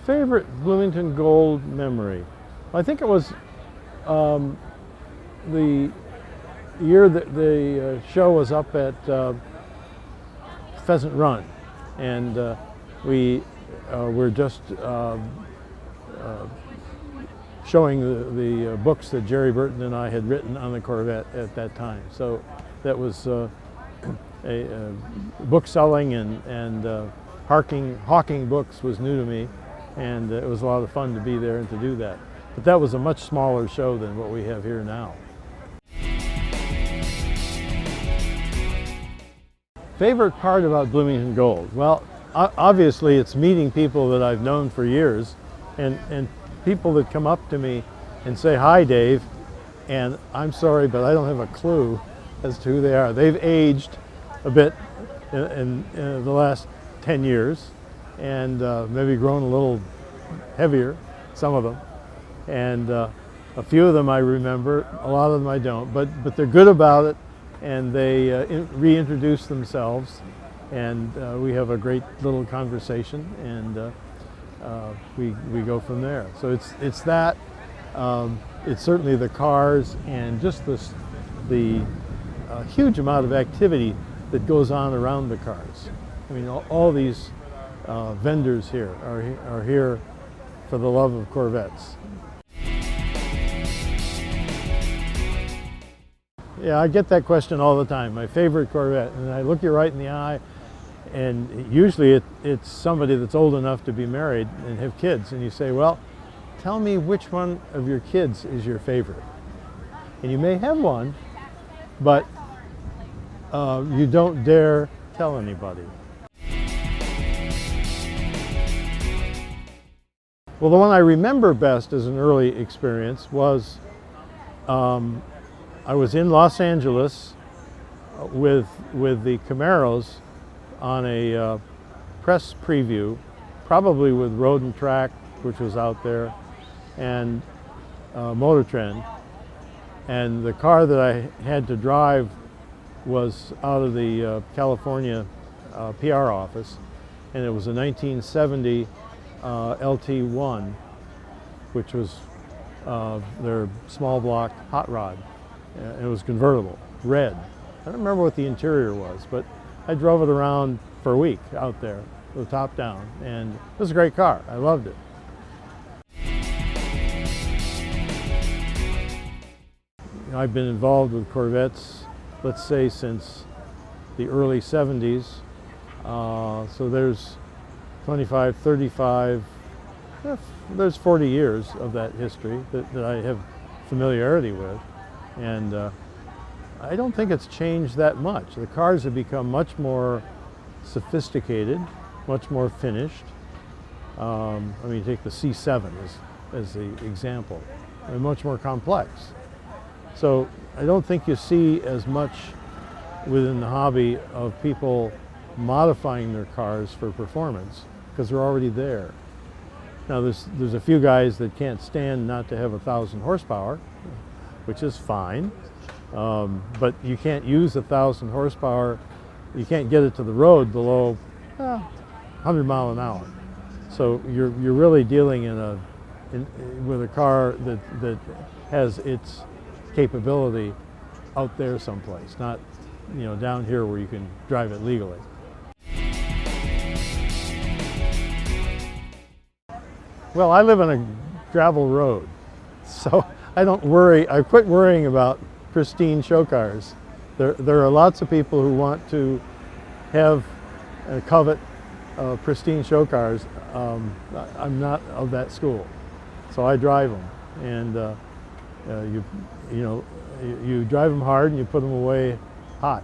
favorite Bloomington Gold memory? I think it was the year that the show was up at Pheasant Run, and we were just showing the books that Jerry Burton and I had written on the Corvette at that time. So that was book selling and hawking books was new to me, and it was a lot of fun to be there and to do that. But that was a much smaller show than what we have here now. Favorite part about Bloomington Gold? Well, obviously it's meeting people that I've known for years, and people that come up to me and say, "Hi, Dave," and I'm sorry, but I don't have a clue as to who they are. They've aged a bit in the last 10 years, and maybe grown a little heavier, some of them. And a few of them I remember, a lot of them I don't, but they're good about it, and they reintroduce themselves, and we have a great little conversation, and we go from there. So it's that, it's certainly the cars, and just the huge amount of activity that goes on around the cars. I mean, all these vendors here are here for the love of Corvettes. Yeah, I get that question all the time, my favorite Corvette, and I look you right in the eye, and usually it's somebody that's old enough to be married and have kids, and you say, "Well, tell me which one of your kids is your favorite." And you may have one, but you don't dare tell anybody. Well, the one I remember best as an early experience was I was in Los Angeles with the Camaros on a press preview, probably with Road and Track, which was out there, and Motor Trend. And the car that I had to drive was out of the California PR office, and it was a 1970 LT1, which was their small block hot rod. It was convertible, red. I don't remember what the interior was, but I drove it around for a week out there, the top down, and it was a great car. I loved it. You know, I've been involved with Corvettes, let's say, since the early 70s. So there's 25, 35, there's 40 years of that history that I have familiarity with. And I don't think it's changed that much. The cars have become much more sophisticated, much more finished. I mean, take the C7 as the example. They're much more complex. So I don't think you see as much within the hobby of people modifying their cars for performance, because they're already there. Now there's a few guys that can't stand not to have 1,000 horsepower, which is fine, but you can't use 1,000 horsepower, you can't get it to the road below 100 miles an hour. So you're really dealing with a car that has its capability out there someplace, not down here where you can drive it legally. Well, I live on a gravel road, so I don't worry. I quit worrying about pristine show cars. There are lots of people who want to have and covet pristine show cars. I'm not of that school, so I drive them, and you drive them hard and you put them away hot.